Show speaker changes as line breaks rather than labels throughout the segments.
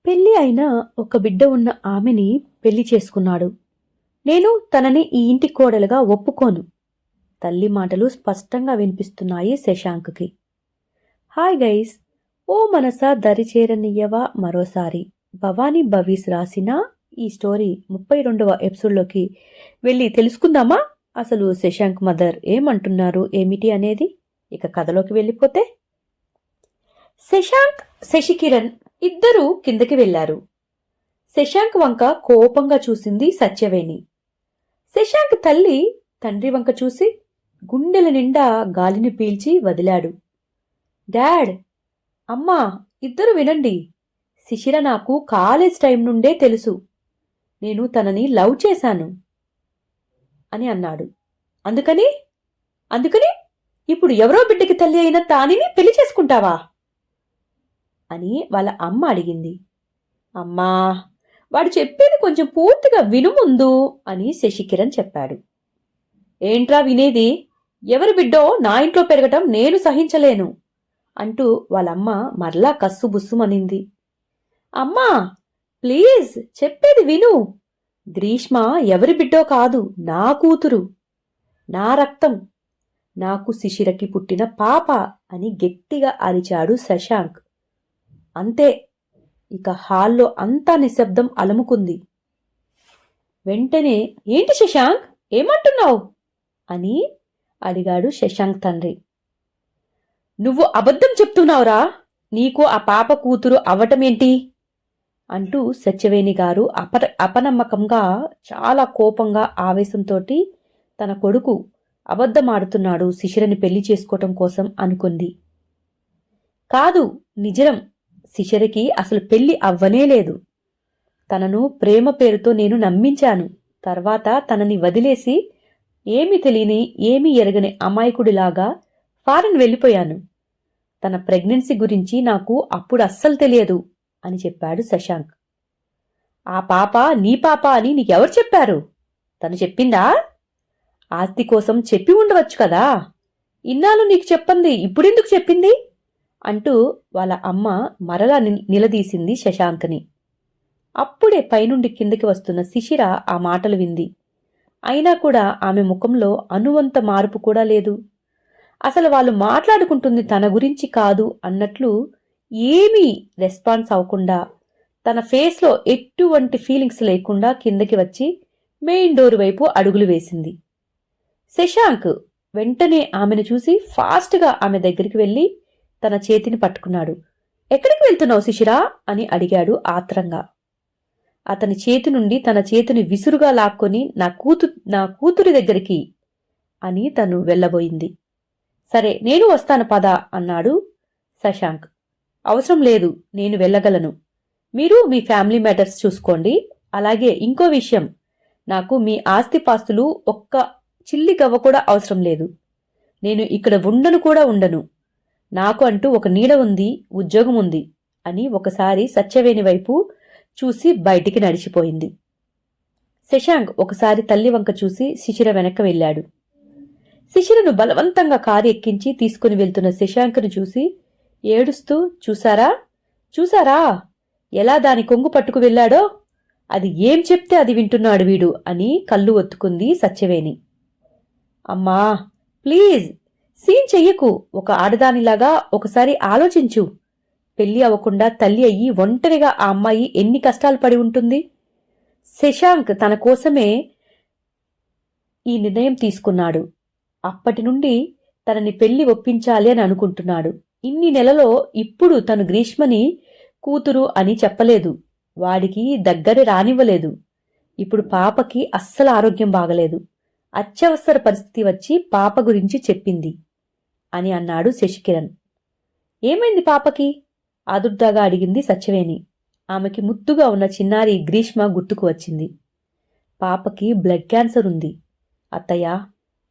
పెళ్లి అయిన ఒక బిడ్డ ఉన్న ఆమెని పెళ్లి చేసుకున్నాడు. నేను తనని ఈ ఇంటి కోడలుగా ఒప్పుకోను. తల్లి మాటలు స్పష్టంగా వినిపిస్తున్నాయి శశాంక్కి. హాయ్ గైస్, ఓ మనసా దరిచేరనియ్యవా మరోసారి భవానీ భవీస్ రాసిన ఈ స్టోరీ 32వ ఎపిసోడ్లోకి వెళ్ళి తెలుసుకుందామా? అసలు శశాంక్ మదర్ ఏమంటున్నారు ఏమిటి అనేది. ఇక కథలోకి వెళ్ళిపోతే, శశాంక్ శశికిరణ్ ఇద్దరూ కిందకి వెళ్లారు. శశాంక్ వంక కోపంగా చూసింది సత్యవేణి. శశాంక్ తల్లి తండ్రి వంక చూసి గుండెల నిండా గాలిని పీల్చి వదిలాడు. డాడ్, అమ్మా, ఇద్దరు వినండి. శిశిర నాకు కాలేజ్ టైం నుండే తెలుసు. నేను తనని లవ్ చేశాను అని అన్నాడు. అందుకని అందుకని ఇప్పుడు ఎవరో బిడ్డకి తల్లి అయిన తానిని పెళ్లి చేసుకుంటావా అని వాళ్ళ అమ్మ అడిగింది. అమ్మా, వాడు చెప్పేది కొంచెం పూర్తిగా విను ముందు అని శశికిరణ్ చెప్పాడు. ఏంట్రా వినేది? ఎవరి బిడ్డో నా ఇంట్లో పెరగటం నేను సహించలేను అంటూ వాళ్ళమ్మ మరలా కస్సుబుస్సుమనింది. అమ్మా ప్లీజ్, చెప్పేది విను. గ్రీష్మ ఎవరి బిడ్డో కాదు, నా కూతురు, నా రక్తం, నాకు శిశిరకి పుట్టిన పాప అని గట్టిగా అరిచాడు శశాంక్. అంతే, ఇక హాల్లో అంతా నిశ్శబ్దం అలముకుంది. వెంటనే, ఏంటి శశాంక్, ఏమంటున్నావు అని అడిగాడు శశాంక్ తండ్రి. నువ్వు అబద్ధం చెప్తున్నావురా, నీకు ఆ పాప కూతురు అవ్వటమేంటి అంటూ సత్యవేణి గారు అపనమ్మకంగా, చాలా కోపంగా, ఆవేశంతోటి తన కొడుకు అబద్ధమాడుతున్నాడు శిశిరని పెళ్లి చేసుకోవటం కోసం అనుకుంది. కాదు, నిజం. శిశిరకి అసలు పెళ్లి అవ్వనేలేదు. తనను ప్రేమ పేరుతో నేను నమ్మించాను. తర్వాత తనని వదిలేసి ఏమీ తెలియని, ఏమీ ఎరగని అమాయకుడిలాగా ఫారెన్ వెళ్ళిపోయాను. తన ప్రెగ్నెన్సీ గురించి నాకు అప్పుడు అస్సలు తెలియదు అని చెప్పాడు శశాంక్. ఆ పాప నీ పాప అని నీకెవరు చెప్పారు? తను చెప్పిందా? ఆస్తి కోసం చెప్పి ఉండవచ్చు కదా. ఇన్నాళ్ళు నీకు చెప్పింది ఇప్పుడెందుకు చెప్పింది అంటూ వాళ్ళ అమ్మ మరలా నిలదీసింది శశాంక్ని. అప్పుడే పైనుండి కిందకి వస్తున్న శిశిర ఆ మాటలు వింది. అయినా కూడా ఆమె ముఖంలో అనువంత మార్పు కూడా లేదు. అసలు వాళ్ళు మాట్లాడుకుంటుంది తన గురించి కాదు అన్నట్లు ఏమీ రెస్పాన్స్ అవ్వకుండా, తన ఫేస్లో ఎటువంటి ఫీలింగ్స్ లేకుండా కిందకి వచ్చి మెయిన్ డోర్ వైపు అడుగులు వేసింది. శశాంక్ వెంటనే ఆమెను చూసి ఫాస్ట్గా ఆమె దగ్గరికి వెళ్ళి తన చేతిని పట్టుకున్నాడు. ఎక్కడికి వెళ్తున్నావు శిశిరా అని అడిగాడు ఆత్రంగా. అతని చేతి నుండి తన చేతిని విసురుగా లాక్కొని నా కూతురి దగ్గరికి అని తను వెళ్ళబోయింది. సరే, నేను వస్తాను పద అన్నాడు శశాంక్. అవసరం లేదు, నేను వెళ్ళగలను. మీరు మీ ఫ్యామిలీ మ్యాటర్స్ చూసుకోండి. అలాగే ఇంకో విషయం, నాకు మీ ఆస్తిపాస్తులు ఒక్క చిల్లి గవ్వ కూడా అవసరం లేదు. నేను ఇక్కడ ఉండను. నాకు అంటూ ఒక నీడ ఉంది, ఉద్యోగం ఉంది అని ఒకసారి సత్యవేణి వైపు చూసి బయటికి నడిచిపోయింది. శశాంక్ ఒకసారి తల్లి వంక చూసి శిశిర వెనక్కి వెళ్ళాడు. శిశిరను బలవంతంగా కారు ఎక్కించి తీసుకుని వెళ్తున్న శశాంక్ను చూసి ఏడుస్తూ, చూసారా ఎలా దాని కొంగు పట్టుకు వెళ్లాడో? అది ఏం చెప్తే అది వింటున్నాడు వీడు అని కళ్ళు ఒత్తుకుంది సత్యవేణి. అమ్మా ప్లీజ్, సీన్ చెయ్యకు. ఒక ఆడదానిలాగా ఒకసారి ఆలోచించు. పెళ్లి అవ్వకుండా తల్లి అయ్యి ఒంటరిగా ఆ అమ్మాయి ఎన్ని కష్టాలు పడి ఉంటుంది. శశాంక్ తన కోసమే ఈ నిర్ణయం తీసుకున్నాడు. అప్పటి నుండి తనని పెళ్లి ఒప్పించాలి అని అనుకుంటున్నాడు. ఇన్ని నెలలో ఇప్పుడు తను గ్రీష్మని కూతురు అని చెప్పలేదు. వాడికి దగ్గర రానివ్వలేదు. ఇప్పుడు పాపకి అస్సలు ఆరోగ్యం బాగలేదు. అత్యవసర పరిస్థితి వచ్చి పాప గురించి చెప్పింది అని అన్నాడు శశికిరణ్. ఏమైంది పాపకి? ఆదుర్దాగా అడిగింది సత్యవేణి. ఆమెకి ముద్దుగా ఉన్న చిన్నారి గ్రీష్మ గుర్తుకు వచ్చింది. పాపకి బ్లడ్ క్యాన్సర్ ఉంది అత్తయ్య.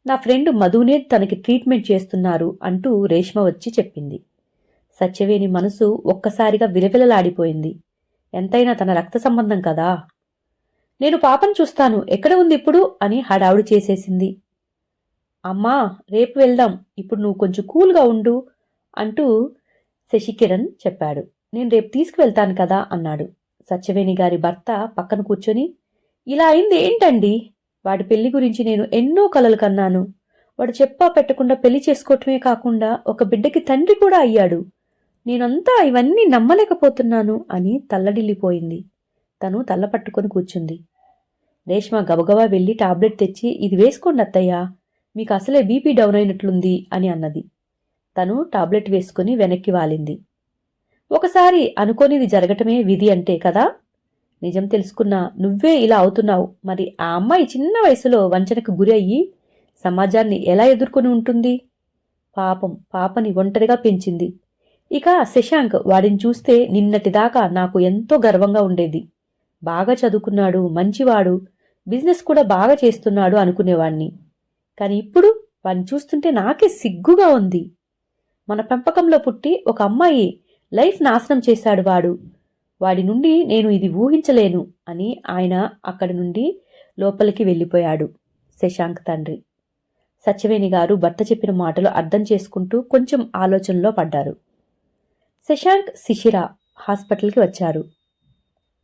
నా ఫ్రెండ్ మధునే తనకి ట్రీట్మెంట్ చేస్తున్నారు అంటూ రేష్మ వచ్చి చెప్పింది. సత్యవేణి మనసు ఒక్కసారిగా విలవిలలాడిపోయింది. ఎంతైనా తన రక్త సంబంధం కదా. నేను పాపను చూస్తాను, ఎక్కడ ఉంది ఇప్పుడు అని హడావుడి చేసేసింది. అమ్మా రేపు వెళ్దాం, ఇప్పుడు నువ్వు కొంచెం కూల్గా ఉండు అంటూ శశికిరణ్ చెప్పాడు. నేను రేపు తీసుకువెళ్తాను కదా అన్నాడు. సత్యవేణి గారి భర్త పక్కన కూర్చొని, ఇలా అయింది ఏంటండి? వాడి పెళ్లి గురించి నేను ఎన్నో కలలు కన్నాను. వాడు చెప్పా పెట్టకుండా పెళ్లి చేసుకోవటమే కాకుండా ఒక బిడ్డకి తండ్రి కూడా అయ్యాడు. నేనంతా ఇవన్నీ నమ్మలేకపోతున్నాను అని తల్లడిల్లిపోయింది. తను తల్ల పట్టుకొని కూర్చుంది. రేష్మ గబగబా వెళ్లి టాబ్లెట్ తెచ్చి, ఇది వేసుకోండి అత్తయ్యా, మీకు అసలే బీపీ డౌన్ అయినట్లుంది అని అన్నది. తను టాబ్లెట్ వేసుకుని వెనక్కి వాలింది. ఒకసారి అనుకోనిది జరగటమే విధి అంటే కదా. నిజం తెలుసుకున్నా నువ్వే ఇలా అవుతున్నావు. మరి ఆ అమ్మాయి చిన్న వయసులో వంచనకు గురి అయ్యి సమాజాన్ని ఎలా ఎదుర్కొని ఉంటుంది? పాపం, పాపని ఒంటరిగా పెంచింది. ఇక శశాంక్, వాడిని చూస్తే నిన్నటిదాకా నాకు ఎంతో గర్వంగా ఉండేది. బాగా చదువుకున్నాడు, మంచివాడు, బిజినెస్ కూడా బాగా చేస్తున్నాడు అనుకునేవాణ్ణి. కాని ఇప్పుడు వాడిని చూస్తుంటే నాకే సిగ్గుగా ఉంది. మన పెంపకంలో పుట్టి ఒక అమ్మాయి లైఫ్ నాశనం చేశాడు వాడు. వాడి నుండి నేను ఇది ఊహించలేను అని ఆయన అక్కడి నుండి లోపలికి వెళ్ళిపోయాడు. శశాంక్ తండ్రి సత్యవేణి గారు భర్త చెప్పిన మాటలు అర్థం చేసుకుంటూ కొంచెం ఆలోచనలో పడ్డారు. శశాంక్, శిశిర హాస్పిటల్కి వచ్చారు.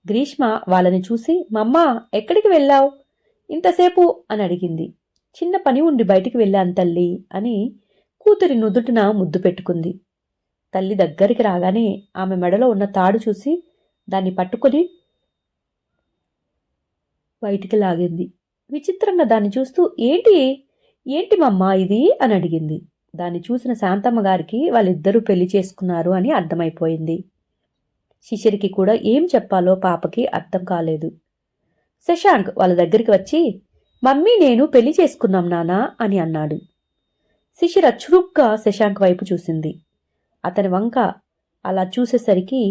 గ్రీష్మ వాళ్ళని చూసి, మమ్మా ఎక్కడికి వెళ్ళావు ఇంతసేపు అని అడిగింది. చిన్న పని ఉండి బయటికి వెళ్ళాను తల్లి అని కూతురి నుదుటిన ముద్దు పెట్టుకుంది. తల్లి దగ్గరికి రాగానే ఆమె మెడలో ఉన్న తాడు చూసి దాన్ని పట్టుకొని బయటికి లాగింది. విచిత్రంగా దాన్ని చూస్తూ, ఏంటి ఏంటి మమ్మా ఇది అని అడిగింది. దాన్ని చూసిన శాంతమ్మ గారికి వాళ్ళిద్దరూ పెళ్లి చేసుకున్నారు అని అర్థమైపోయింది. శిశిరికి కూడా ఏం చెప్పాలో పాపకి అర్థం కాలేదు. శశాంక్ వాళ్ళ దగ్గరికి వచ్చి, మమ్మీ నేను పెళ్లి చేసుకున్నాం నానా అని అన్నాడు. శిశిర చురుగ్గా శశాంక్ వైపు చూసింది. అతని వంక అలా చూసేసరికి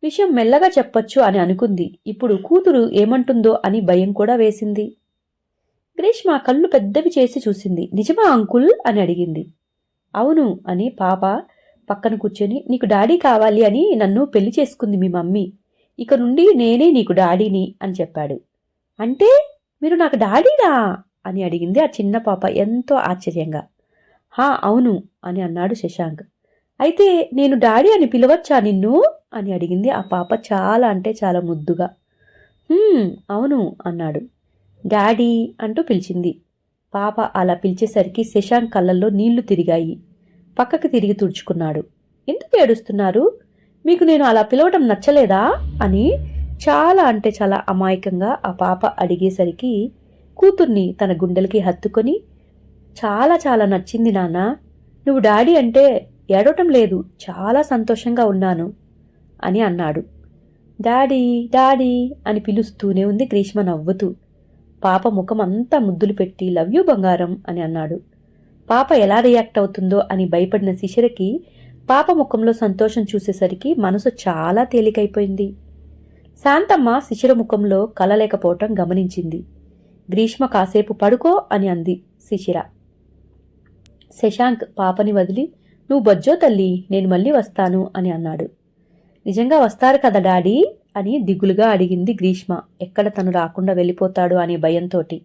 విషయం మెల్లగా చెప్పొచ్చు అని అనుకుంది. ఇప్పుడు కూతురు ఏమంటుందో అని భయం కూడా వేసింది. గ్రీష్మ కళ్ళు పెద్దవి చేసి చూసింది. నిజమా అంకుల్ అని అడిగింది. అవును అని పాప పక్కన కూర్చొని, నీకు డాడీ కావాలి అని నన్ను పెళ్లి చేసుకుంది మీ మమ్మీ. ఇక నుండి నేనే నీకు డాడీని అని చెప్పాడు. అంటే మీరు నాకు డాడీనా అని అడిగింది ఆ చిన్న పాప ఎంతో ఆశ్చర్యంగా. హా అవును అని అన్నాడు శశాంక్. అయితే నేను డాడీ అని పిలవచ్చా నిన్ను అని అడిగింది ఆ పాప చాలా అంటే చాలా ముద్దుగా. అవును అన్నాడు. డాడీ అంటూ పిలిచింది. పాప అలా పిలిచేసరికి శశాంక్ కళ్ళల్లో నీళ్లు తిరిగాయి. పక్కకి తిరిగి తుడుచుకున్నాడు. ఎందుకు ఏడుస్తున్నారు? మీకు నేను అలా పిలవటం నచ్చలేదా అని చాలా అంటే చాలా అమాయకంగా ఆ పాప అడిగేసరికి కూతుర్ని తన గుండెలకి హత్తుకొని, చాలా చాలా నచ్చింది నాన్న, నువ్వు డాడీ అంటే ఏడవటం లేదు, చాలా సంతోషంగా ఉన్నాను అని అన్నాడు. డాడీ డాడీ అని పిలుస్తూనే ఉంది గ్రీష్మ నవ్వుతూ. పాప ముఖం అంతా ముద్దులు పెట్టి లవ్ యూ బంగారం అని అన్నాడు. పాప ఎలా రియాక్ట్ అవుతుందో అని భయపడిన శిశిరకి పాప ముఖంలో సంతోషం చూసేసరికి మనసు చాలా తేలికైపోయింది. శాంతమ్మ శిశిర ముఖంలో కలలేకపోవటం గమనించింది. గ్రీష్మ కాసేపు పడుకో అని అంది శిశిర. శశాంక్ పాపని వదిలి, నువ్వు బొజ్జో తల్లి, నేను మళ్ళీ వస్తాను అని అన్నాడు. నిజంగా వస్తారు కదా డాడీ అని దిగులుగా అడిగింది గ్రీష్మ, ఎక్కడ తను రాకుండా వెళ్ళిపోతాడు అనే భయంతోటి.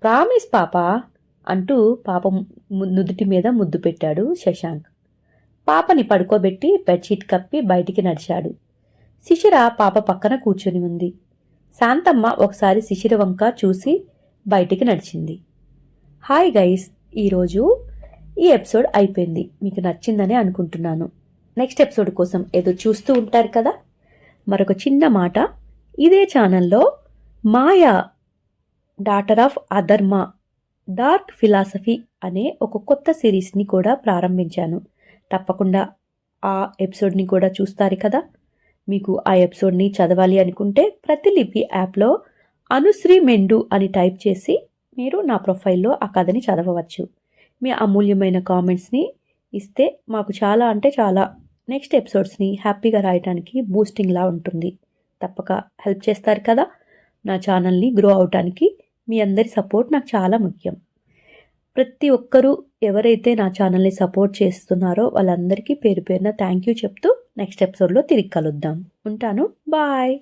ప్రామిస్ పాపా అంటూ పాప నుదుటి మీద ముద్దు పెట్టాడు శశాంక్. పాపని పడుకోబెట్టి బెడ్షీట్ కప్పి బయటికి నడిచాడు. శిశిర పాప పక్కన కూర్చొని ఉంది. శాంతమ్మ ఒకసారి శిశిర వంక చూసి బయటికి నడిచింది. హాయ్ గైస్, ఈరోజు ఈ ఎపిసోడ్ అయిపోయింది. మీకు నచ్చిందని అనుకుంటున్నాను. నెక్స్ట్ ఎపిసోడ్ కోసం ఎదురు చూస్తూ ఉంటారు కదా. మరొక చిన్న మాట, ఇదే ఛానల్లో మాయా డాటర్ ఆఫ్ అధర్మ డార్క్ ఫిలాసఫీ అనే ఒక కొత్త సిరీస్ని కూడా ప్రారంభించాను. తప్పకుండా ఆ ఎపిసోడ్ని కూడా చూస్తారు కదా. మీకు ఆ ఎపిసోడ్ని చదవాలి అనుకుంటే ప్రతిలిపి యాప్లో అనుశ్రీ మెండు అని టైప్ చేసి మీరు నా ప్రొఫైల్లో ఆ కథని చదవవచ్చు. మీ అమూల్యమైన కామెంట్స్ని ఇస్తే మాకు చాలా అంటే చాలా నెక్స్ట్ ఎపిసోడ్స్ని హ్యాపీగా రాయడానికి బూస్టింగ్లా ఉంటుంది. తప్పక హెల్ప్ చేస్తారు కదా. నా ఛానల్ని గ్రో అవటానికి మీ అందరి సపోర్ట్ నాకు చాలా ముఖ్యం. ప్రతి ఒక్కరూ ఎవరైతే నా ఛానల్ని సపోర్ట్ చేస్తున్నారో వాళ్ళందరికీ పేరు పేరున థ్యాంక్ యూ చెప్తూ నెక్స్ట్ ఎపిసోడ్లో తిరిగి కలుద్దాం. ఉంటాను. బాయ్.